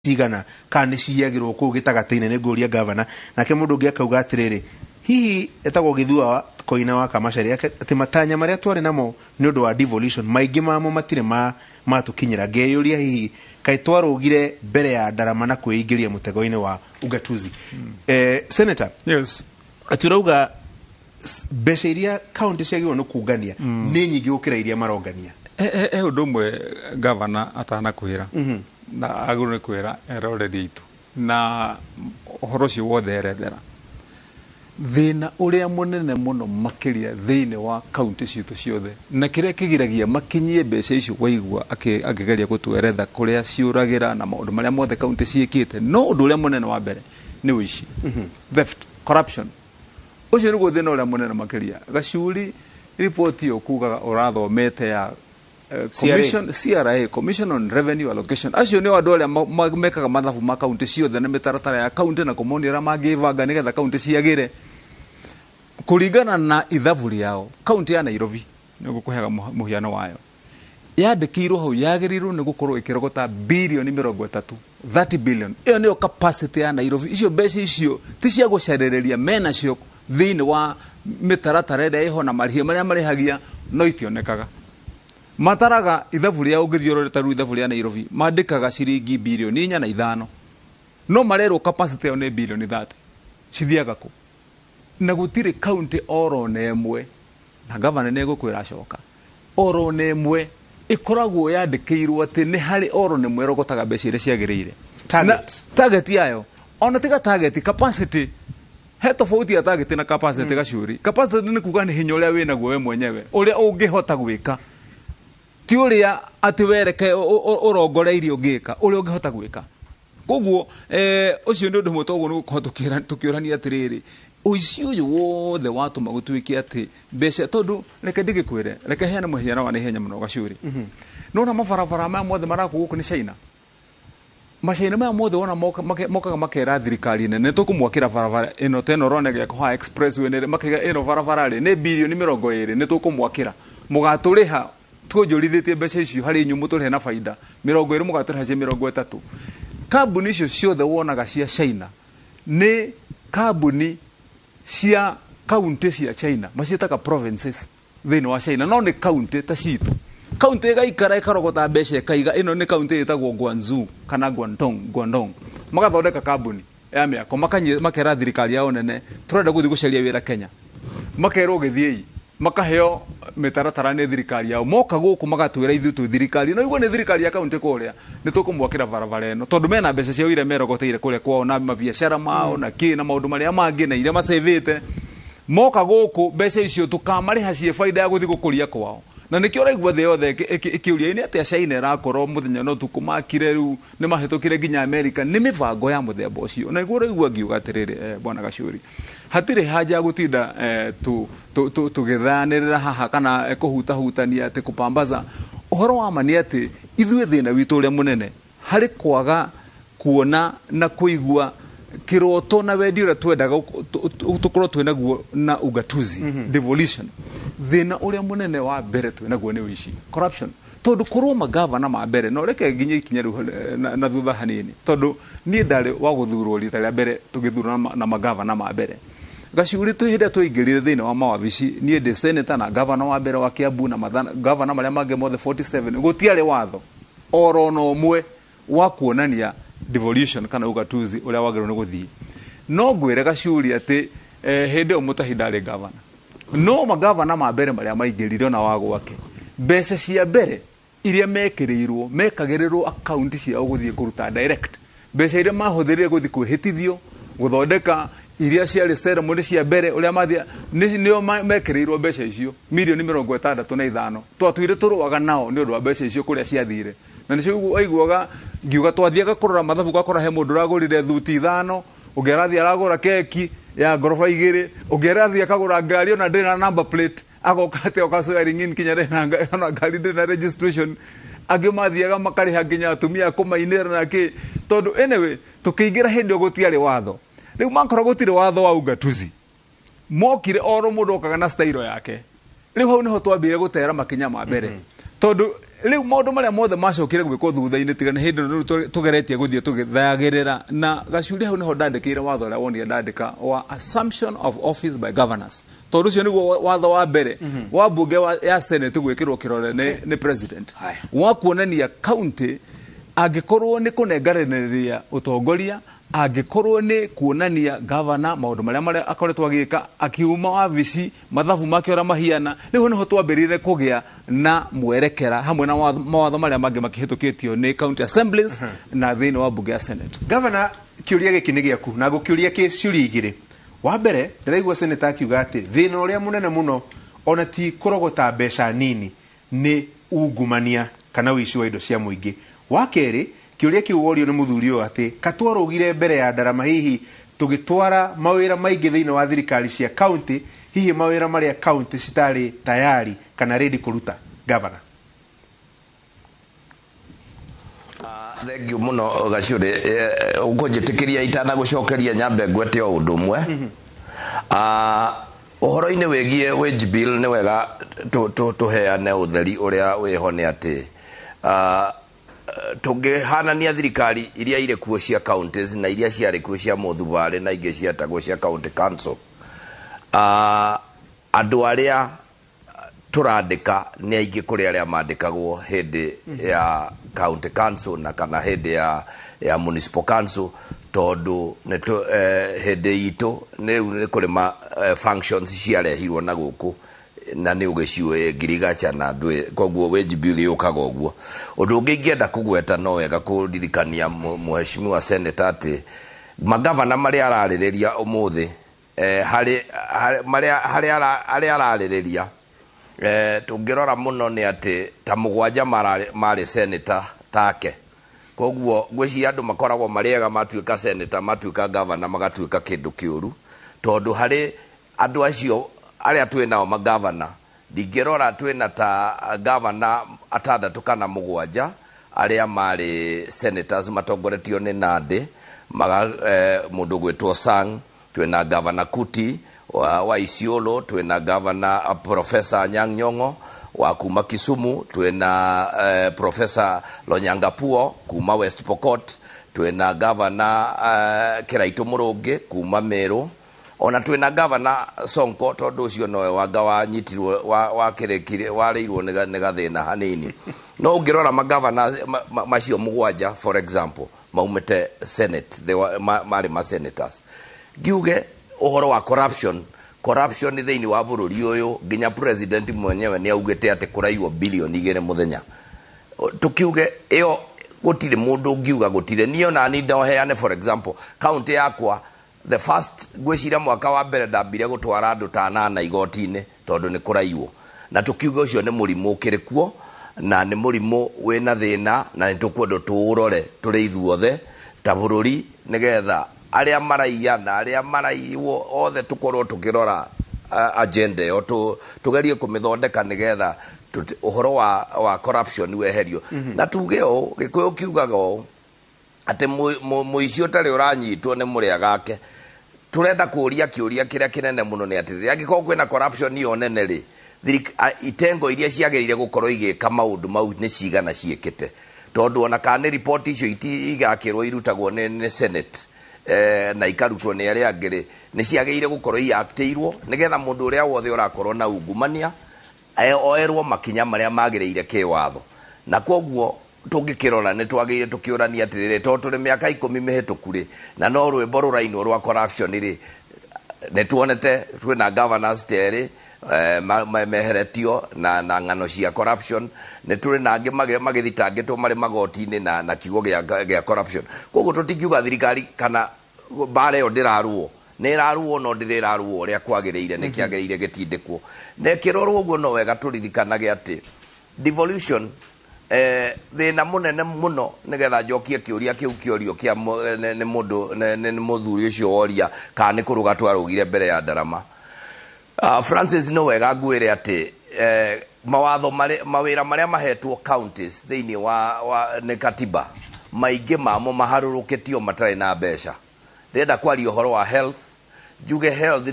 tigana kana ciyagirwo ku gitagateine ne nguria governor nake mundu ngi akauga atiriri hihi etagwo Githua Koina wa Kamacari ati matanya maria twari namo ni undu wa devolution maingi mamo matire matukinyira ngeyuria hihi kai twarugire mbere ya Ndarama na kwingiria mutego-ini wa ugatuzi. Senator, yes, aturauga mbeca iria county ciagirwo no kungania ni nyingi gukira iria marongania. Undu mwe governor atana kwira na aguru ni kwira already itu na uhoro cio wothe erethera thina uria munene muno makiria thiine wa county citu ciothe na kiria kigiragia makinyie mbeca icio waigua akigeria gutweretha kuria ciuragira na maundu maria mothe county ciikite no undu uria munene wa mbere ni wici, theft, corruption. Ucio niguo thina uria munene makiria. Gacuri report yo kuga urathomete ya CRA, Commission on Revenue Allocation. Acio ni andu aria mekaga mathabu ma county ciothe na mitaratara ya county na kumonira magivanga nigetha county ciagire kuringana na ithavuri yao. County ya Nairobi nigukuhega muhiano wayo yandikirwo hau yagirirwo ni gukorwo ikirogota bilioni 30 billion. Iyo niyo capacity ya Nairobi. Icio mbeca icio ti cia gucerereria mena cio thiini wa mitaratara ĩrĩa iho na marihia maria marihagia no itionekaga. Mataraga ithavuri yao ngithiororeta ru ithavuri ya Nairobi mandikaga ciringi bilioni 4.5 no marero capacity yao ni bilioni 30 cithiaga ku na gutire county oro nemwe na governor ne gukwira acoka oro nemwe ikoragwo yandikirwo ati ni hari oro nemwe rogotaga mbeca iria ciagiriire target yayo ona tiga target capacity he tofauti ya target na capacity. Gacuri capacity ni kuga ni hinya uria wina guo we mwenyewe uria ungihota gwika ti uria ati wereke urongoreirio ngika uria ungihota gwika. Koguo ucio ni undu mutogo ni gukorwo tukiurania atiriri uici uyu wothe watuma gutwiki ati mbeca tondu reke ndigikwire reke heana muhiano wa nihenya muno Gacuri nona mabarabara ma mothe marakuguku ni China macaina maya mothe wona mokaga makera thirikari nene tukumwakira barabara ino teno rone gya kwa expressway ne makiga ino barabara ri ni bilioni 20 ni tukumwakira mugaturiha twonjorithĩtie mbeca icio harĩ nyumu tũrĩhe na faida 20 mũgatũrĩha cia 30. Kambuni icio ciothe wonaga cia China nĩ kambuni cia county cia China maciĩtaga provinces thĩinĩ wa China no nĩ county ta citũ. County ĩgaikara ĩkarogota mbeca ĩkaiga ĩno nĩ county ĩtagwo Guangzhou kana Guangdong magathondeka kambuni ya mĩako makera thirikari yao nene tũrenda gũthiĩ gũcaria wĩra Kenya makerwo gĩthiĩ makaheo mitaratara ni thirikari yao moka guku magatwira ithu tu thirikari no igwo ni thirikari ya county kuria ni tukumwakira barabara eno tondu mena mbeca cia ire merogoteire kuria kwao na mabiashara mao na na maundu maria mangi na ire masevete moka guku mbeca icio tukamariha cie faida ya guthi gukuria kwao na nikio raigwa the yothe ikiuria ni atia China irakorwo muthenya no tukumakire riu ni mahitukire nginya America ni mivango ya muthemba ucio na igwo raigwa ngiuga atiriri bwana Gacuri hatire haja ya gutinda tugithanirira haha kana kuhutahutania ati kupambaza uhoro wa mani ati ithuĩ thina witu uria munene hari kwaga kuona na kuigua kiroto na wendi uria twendaga tukorwo twenaguo na ugatuzi devolution. Thina uria munene wa mbere twenaguo ni wici, corruption. Tondu korwo magavana ma mbere no reke nginya ikinya na thutha hanini tondu ni ndari wa guthurwo rita ria mbere tugithurana na magavana ma mbere. Gacuri tuhinde tuingirire thina wa mawabici ni ndi senator na governor wa mbere wa Kiambu na governor maria mange mothe 47 gutiare watho oro no mwe wa kuonania devolution kana ugatuzi uria wagirwo ni guthii no ngwire Gacuri ati hindi o mutahindari governor no magavana ma mbere maria maingirire na wago wake mbeca cia mbere iria mekirirwo mekagirirwo account cia guthii kuruta direct mbeca iria mahuthirire guthii kwihitithio guthondeka iria ciarĩ ceremony cia mbere uria mathia nio mekirirwo mbeca icio milioni 65 twatuire turuaga nao ni undu wa mbeca icio kuria ciathire na nicio aiguaga ngiuga twathiaga kurora mathabu gakora he mundu ragurire thuti 5 ungerathi aragura keki ya gorofa 2 ungerathi akagura ngari ona ndina number plate agokate okacoya ringin kinya rena ona ngari ndina registration agimathiaga makariha nginya atumia kumainira na ki tondu anyway tukiingira hindi gutiari watho riu makora gutire watho wa ugatuzi mokire oro mundu okaga na style yake riu hau niho twambire gutera makinya ma mbere tondu riu maundu maria mothe macokire gwikwo thutha-ini tiga ni hindi riu tugeretie guthie tugithayagirira na gacuri hau niho ndandikire watho uria wonire ndandika wa assumption of office by governors tondu ucio niguo watho wa mbere wa bunge ya senate gwikirwo kirore ni president wa kuonania county angikorwo ni kunengaranĩria utongoria angikorwo ni kuonania governor maundu maria akoretwo agika akiuma wabici mathabu make ora mahiana niho twambirire kugia na mwerekera hamwe na mawatho maria mangi makihitukitio ni county assemblies na thini wa bunge ya senate. Governor, kiuria giki ni giaku na gukiuria ki ciuri igiri. Wa mbere ndiraigua senate akiuga ati thina uria munene muno ona ti kurogota mbeca nini ni ungumania kana wici wa indo cia muingi. Wa keri kiuria kiu worio ni muthuri uyu ati katwarugire mbere ya ndarama hihi tugitwara mawira maingi thiini wa thirikari cia county hihi mawira maria county citari tayari kana ready kuruta. Governor, thank you muno Gacuri ukunjitikiria itana gucokeria nyambe ngwete o undu mwe uhoro-ini wigie wage bill ni wega tuheane utheri uria wiho ni ati tungihanania thirikari iria ire kuo cia counties na iria ciari kuo cia muthubari na ingi ciatagwo cia county council. Andu aria turandika ni aingi kuri aria mandikagwo hindi ya county council na kana hindi ya municipal council tondu hindi itu ni kuri ma functions ciarehirwo na guku na ni ugeciwe ngirigacha na ndwe koguo wage bill yukaga uguo undu ungi ngienda kugweta no wega kuririkania muheshimiwa senator ati magavana maria araririria umuthi hari araririria tungirora muno ni ati ta mugwanja mari senator take koguo ngweci andu makoragwo mariega matuika senator matuika governor magatuika kindu kiuru tondu hari andu acio aria twinao magavana ndingirora twina ta governor atandatu kana mugwanja aria mari senators matongoretio ni Nandi mundu gwitwo Sang, twina governor Kuti wa Isiolo, twina governor Professor Anyang' Nyong'o wa kuma Kisumu, twina Professor Lonyangapuo kuma West Pokot, twina governor Kiraitu Murungi kuma Meru, ona twina governor Sonko tondu ucio noe wanga wanyitirwo wakirekire wareirwo ni gathina hanini. No ungirora magavana macio mugwanja for example maumete senate mari ma senators giuge uhoro wa corruption thiini wa bururi uyu nginya president mwenyewe ni augite ati kuraiwo bilioni 2 muthenya tukiuge iyo gutire mundu ngiuga gutire niyo na ni ndoheane for example county yakwa the first gwicira mwaka wa mbere ndambire gutwara andu ta 8 igoti-ini tondu ni kuraiwo na tukiuga ucio ni murimu ukirikuo na ni murimu wina thina na nitukwenda tuurore turi ithuothe ta bururi nigetha aria maraiya na aria maraiwo othe tukorwo tukirora agenda yo tugerie kumithondeka nigetha uhoro wa corruption weherio na tuge o gikuyu kiugaga o ati muici utari uranyitwo ni muria gake turenda kuria kiuria kiria kinene muno ni ati angiko kwina corruption yo nene ri itengo iria ciagirire gukorwo igika maundu mau ni cigana ciekete tondu ona kana report icio igakirwo irutagwo ni senate na ikarutwo ni aria angiri ni ciagirire gukorwo iactirwo nigetha mundu uria wothe urakorwo na ungumania oerwo makinya maria magirire kiwatho na koguo tungikirora ni twagire tukiurania atirire to turi miaka 10 mihituku ri na no rwimbo ruraino rwa corruption ri ne tuonete twina governors teri meheretio na ngano cia corruption ne turi na angi magithitangitwo mari magoti-ini na kiugo gia corruption koguo tutikiuga thirikari kana bare yo ndiraruo ne raruo no ndiriraruo ria kwagiriire ne kiagiriire gitindikwo ne kirorwo uguo no wega turirikanage ati devolution thina munene muno nigetha njokie kiuria kiu kiorio kia ni mundu ni muthuri ucio woria kana ni kuruga twarugire mbere ya ndarama. Francis no wega ngwire ati mawatho mawira maria mahetwo counties thiini wa ne katiba maingi mamo maharurukitio matari na mbeca ndenda kwari uhoro wa health juge health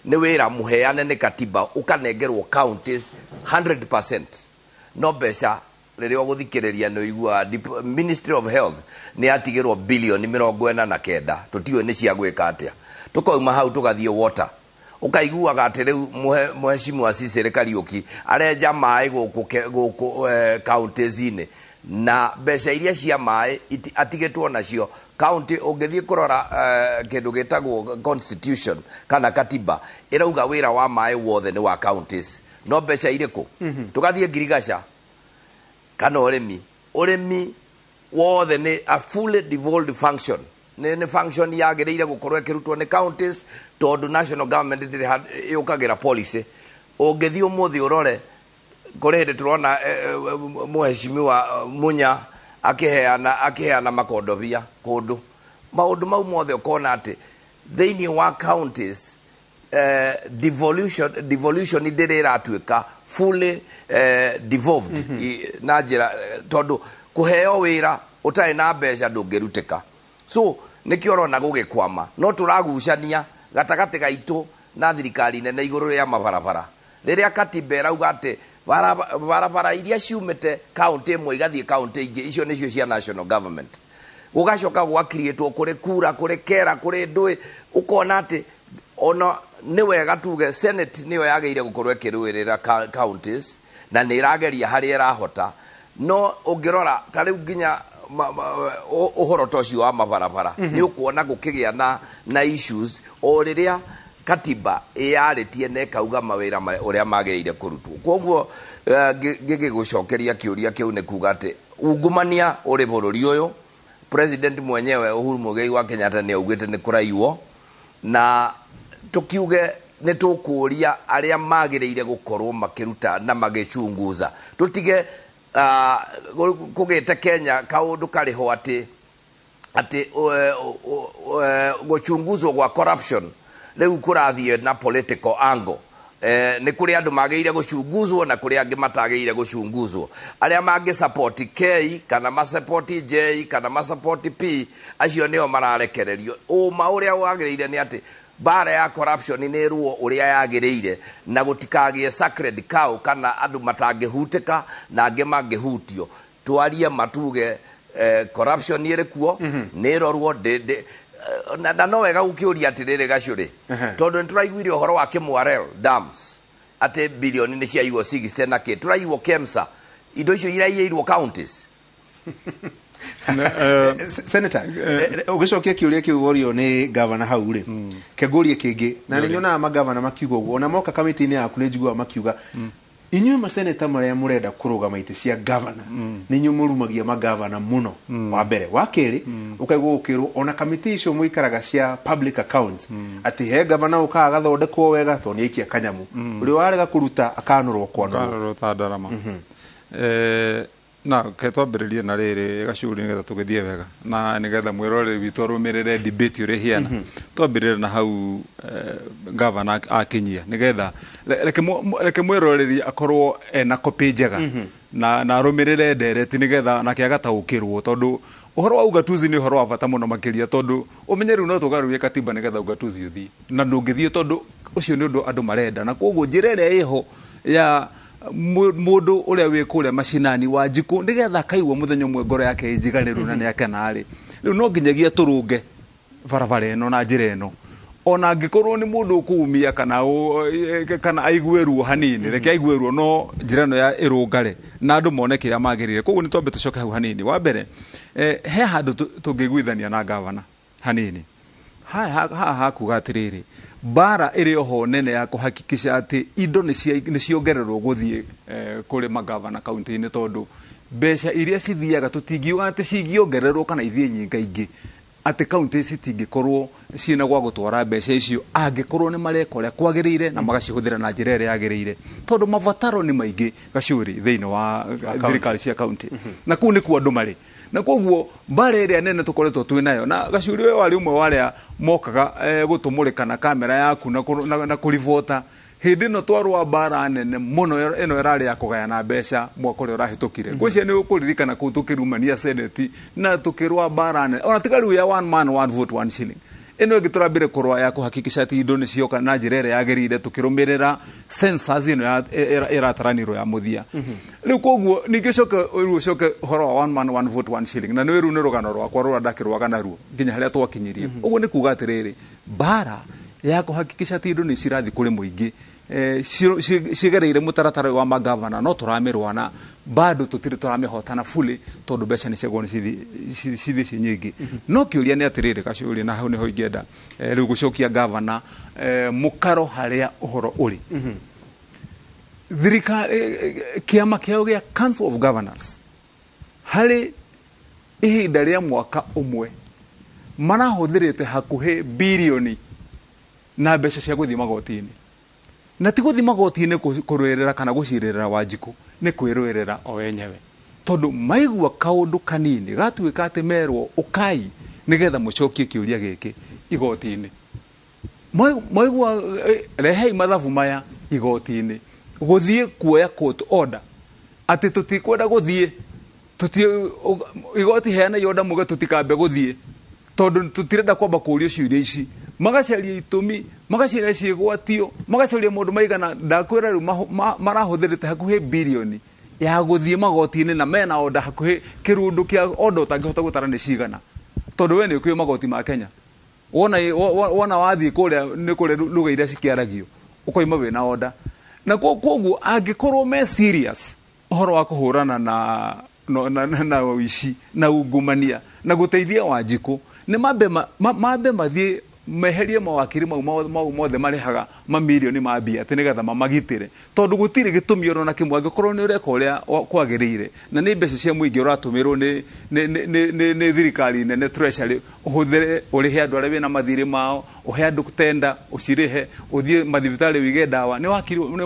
ne wira muheane ne katiba ukanengerwo counties 100% no mbeca rĩrĩa ũgũthikĩrĩria nĩ ũigua Ministry of Health nĩ atigĩrwo bilioni 49 tũtiũĩ nĩ cia gwĩka atĩa tũkauma hau tũgathiĩ water ũkaiguaga atĩ rĩu Mheshimiwa Asisi Kariuki arenja maĩ gũkũ counties-inĩ na mbeca iria cia maĩ atigĩtwo nacio county ũngĩthiĩ kũrora kĩndũ gĩtagwo constitution kana katiba ĩrauga wĩra wa maĩ wothe nĩ wa counties no mbeca irĩkũ tũgathiĩ Ngirigaca kana ũrĩmi wothe nĩ a fully devolved function nĩ function yagĩrĩire gũkorwo ĩkĩrutwo nĩ counties tondũ national government yũkagĩra policy ũngĩthiĩ ũmũthĩ ũrore kũrĩ hĩndĩ tũrona Mheshimiwa Munya akĩheana makondobia kũndũ maũndũ mau mothe ũkona atĩ thĩinĩ wa counties devolution ndĩrĩratuĩka fully devolved na njĩra tondũ kũheo wĩra ũtarĩ na mbeca ndũngĩrutĩka so nĩkĩo ũrona gũgĩkwama no tũragucania gatagatĩ gaitũ na thirikari nene igũrũ rĩa mabarabara rĩrĩa katiba ĩrauga atĩ barabara iria ciumĩte county ĩmwe igathiĩ county ingĩ icio nĩcio cia national government gũgacoka gwakiriĩtwo kũrĩ kura kũrĩ kera kũrĩ ndũĩ ũkona atĩ ona nĩ wega tuge senate nĩyo yagĩrĩire gũkorwo ĩkĩrũĩrĩra counties na nĩ ĩrageria harĩa ĩrahota no ũngĩrora ta rĩu nginya ũhoro ta ũcio wa mabarabara nĩ ũkuona gũkĩgĩa na issues o rĩrĩa katiba ĩyarĩtie na ĩkauga mawĩra ũrĩa magĩrĩire kũrutwo koguo ngĩgũcokeria kĩũria kĩu nĩ kuga atĩ ungumania ũrĩ bũrũri ũyũ president mwenyewe Uhuru Muigai wa Kenyatta nĩ augĩte nĩ kũraiywo na tukiuge nĩ tũkũria arĩa magĩrĩire gũkorwo makĩruta na magĩchunguza tutige kũgĩte Kenya kaũndũ karĩho atĩ gũchunguzwo gwa corruption rĩu kũrathiĩ na political angle nĩ kũrĩ andũ magĩrĩire gũchunguzwo na kũrĩ angĩ matagĩrĩire gũchunguzwo arĩa mangĩ support K kana ma support J kana ma support P acio nĩo mararekererio ũma ũrĩa wagĩrĩire nĩ atĩ bara ya corruption nĩ ruo ũrĩa yagĩrĩire na gũtikagĩe sacred cow kana andũ matangĩhutĩka na angĩ mangĩhutio twarie matuge corruption ĩrĩ kuo nĩ rorwo na no wega gũkĩũria atĩrĩrĩ Gacũrĩ tondũ nĩ tũraiguire ũhoro wa Kĩmwarel dams atĩ bilioni nĩ ciaigwo 60 na kĩ tũraigwo KEMSA indo icio iraiyĩirwo counties Senator ũgĩcokia kĩũria kĩu worio nĩ governor hau rĩ kĩngũrie kĩngĩ na nĩ nyonaga magavana makiuga ũguo ona moka kamĩtĩ-inĩ yaku nĩ njiguaga makiuga inyuĩ maseneta marĩa mũrenda kũrũgama itĩ cia governor nĩ inyuĩ mũrumagia magavana mũno wa mbere wa kerĩ ũkaigua gũkĩrwo ona kamĩtĩ icio mũikaraga cia public accounts atĩ he governor ũkaga gathondekwo wega tondũ nĩ aikia kanyamu ũrĩa warega kũruta akanũrwo kwanũrwo ta ndarama na ketwambĩrĩrie na rĩrĩ Gacũrĩ nĩgetha tũgĩthiĩ wega na nĩgetha mwĩroreri witũ arũmĩrĩre debate ũrĩa hiana twambĩrĩrie na hau governor akinyia nĩgetha reke mwĩroreri akorwo ena copy njega na arũmĩrĩre ndereti nĩgetha nake agataũkĩrwo tondũ ũhoro wa ugatuzi nĩ ũhoro wa bata mũno makĩria tondũ ũmenye rĩu no tũgarũrie katiba nĩgetha ugatuzi ũthiĩ na ndũngĩthiĩ tondũ ũcio nĩ ũndũ andũ marenda na koguo njĩra ĩrĩa ĩho ya mũndũ ũrĩa wĩ kũrĩa macinani wa Wanjikũ nĩgetha akaigua mũthenya ũmwe ngoro yake ĩnjiganĩru na nĩakenarĩ rĩu no nginyagia tũrũnge barabara ĩno na njĩra ĩno ona angĩkorwo nĩ mũndũ ũkũumia kana aigue ruo hanini reke aigue ruo no njĩra ĩno ya ĩrũngare na andũ mone kĩrĩa magĩrĩire koguo nĩ twambe tũcoke hau hanini wa mbere he handũ tũngĩiguithania na gavana hanini haha hakuga atĩrĩrĩ bara ĩrĩ oho nene ya kũhakikisha atĩ indo nĩ ciongererwo gũthiĩ kũrĩ magavana kaunti-inĩ tondũ mbeca iria cithiaga tũtingiuga atĩ cingiongererwo kana ithiĩ nyingaingĩ atĩ kaunti citingĩkorwo ciĩna gwa gũtwara mbeca icio angĩkorwo nĩ mareka ũrĩa kwagĩrĩire na magacihũthĩra na njĩra ĩrĩa yagĩrĩire tondũ mabataro nĩ maingĩ Gacũrĩ thĩinĩ wa thirikari cia kaunti na kũu nĩkuo andũ marĩ na koguo bara ĩrĩa nene tũkoretwo twĩ nayo na Gacũrĩ ũyũ warĩ ũmwe warĩa mokaga gũtũmũrĩka na kamera yaku na kũribota hĩndĩ ĩno twarwa bara nene mũno ĩno ĩrarĩ ya kũgayana mbeca mwaka ũrĩa ũrahĩtũkire ngwĩciria nĩ ũkũririkana kũu tũkĩrumania seneti na tũkĩrwa bara nene ona tiga rĩu ya one man one vote one shilling eno giturambire kurwa ya kuhakikisha ati indo ni cioka na njira ire yagirire tukirumirira sensors ino irataranirwo ya muthia riu koguo ningicoka ucoke horo wa one man one vote one shilling na niru ni rugano rwakwa rura ndakirwaga naruo nginya haria twakinyirie uguo ni kuga atiriri bara ya kuhakikisha ati indo ni cirathi kuri muingi cigereire mutaratara wa magavana no turamirwana bado tutiri turamihotana fully tondu mbeca ni ciagwo ni cithi nyingi no kiuria ni atiriri Gachuri na hau niho ingenda riu gucokia gavana mukaro haria uhoro uri thirikari kiama kiao gia Council of Governors hari ihinda ria mwaka umwe marahuthirite hakuhi bilioni na mbeca cia guthii magoti-ini na ti guthii magoti-ini kurwerera kana gucirira Wanjiku ni kwirwerera o wenyewe tondu maigua kaundu kanini gatuika ati merwo ukai nigetha mucokie kiuria giki igoti-ini maigua rehei mathabu maya igoti-ini guthii kuoya court order ati tutikwenda guthii igoti heana yoda muge tutikambe guthii tondu tutirenda kwamba kuuria ciuria ici magacaria itumi magacaria ciigwatio magacaria mundu maigana ndakwira riu marahuthirite hakuhi bilioni ya guthii magoti-ini na mena order hakuhi kirundu kia order utangihota gutara ni cigana tondu we ni ukio magoti ma Kenya wona wathii kuria ni kuria lugha iria cikiaragio ukoima wina order na koguo angikorwo me serious uhoro wa kuhurana na wici na ungumania na guteithia Wanjiku ni mambe mathie meherie mawakiri mau mothe marehaga mamilioni ma mbia ati nigetha mamagitire tondu gutiri gitumi ona na kimwe angikorwo ni ureka uria kwagirire na ni mbeca cia muingi uratumirwo ni thirikari nene treasury uhuthire urihe andu aria wina mathiri mao uhe andu tenda ucirihe uthie mathibitari wige dawa ni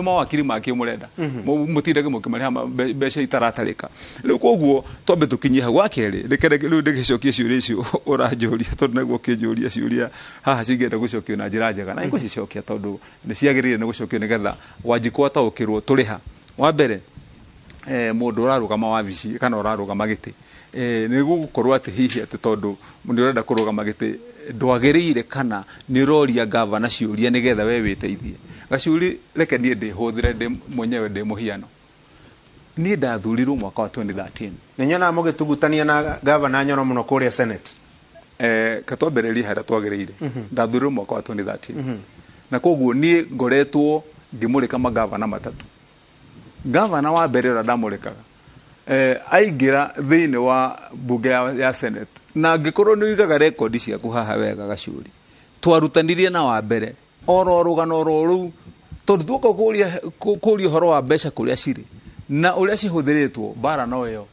mawakiri maki murenda mutindage mukimariha mbeca itaratarika riu koguo twambe tukinyie ha gwa keri riu ndigicokie ciuria icio uranjuria tondu naguo kinjuria ciuria haha cingenda gucokio na njira njega na igucicokia tondu ni ciagirire ni gucokio nigetha Wanjiku ataukirwo turiha wa mbere mundu urarugama wabici kana urarugama giti ni gukorwo ati hihi ati tondu ni urenda kurugama giti ndwagirire kana ni roria gavana ciuria nigetha we witeithie Gachuri reke nie ndihuthire ndi mwenyewe ndi muhiano ni ndathurirwo mwaka wa 2013 ninyona mugitugutania na gavana Nyoro muno kuria Senate katwambĩrĩria harĩa twagĩrĩire ndathurirwo mwaka wa 2013 na koguo niĩ ngoretwo ngĩmũrĩka magavana matatu gavana wa mbere ũrĩa ndamũrĩkaga aingĩra thĩinĩ wa mbunge ya Senate na ngĩkorwo nĩ ũigaga rekondi ciaku haha wega Gachuri twarutanirie na wa mbere oro rũgano rũu tondu tuoka kũria ũhoro wa mbeca kũrĩa cirĩ na ũrĩa cihũthĩrĩtwo bara no ĩyo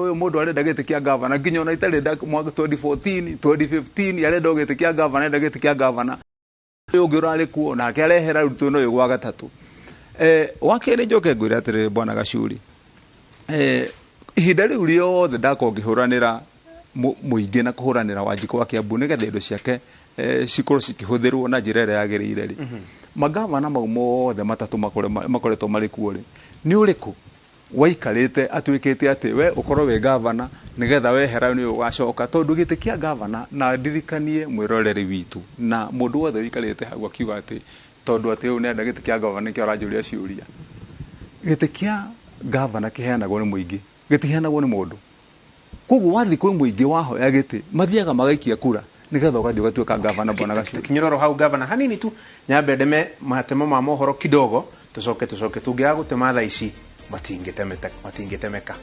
uyu mundu arenda giti kia gavana nginya ona itarenda mwaka 2014 2015 arenda giti kia gavana arenda giti kia gavana uyu ngirari kuo na akarehera rutu no gwa gatatu wakere njoke ngwira atire bwana Gachuri ihinda riu riothe ndako ngihuranira muingi na kuhuranira Wanjiku wa Kiambu nigetha indo ciake cikorwo cikihuthirwo na njira ĩrĩa yagĩrĩire ri magavana mau mothe matatu makoretwo marĩ kuo ri ni uriku waikarite atwikite ati we ukorwo we gavana nigetha wehera ni ugacoka tondu giti kia gavana na ndirikanie mwiroreri witu na mundu wothe wikarite hau akiuga ati tondu ati u nenda giti kia gavana kia aranjuria ciuria giti kia gavana kiheanagwo ni muingi gitiheanagwo ni mundu koguo wathi kwi muingi wahoya giti mathiaga magaikia kura nigetha ugathii ugatuika gavana bwana Gachuri kinyororo hau gavana hanini tu nyambe ndeme mahatemo ma mohoro kidogo tucoke tungiaga gutema thaa ici matingitemeka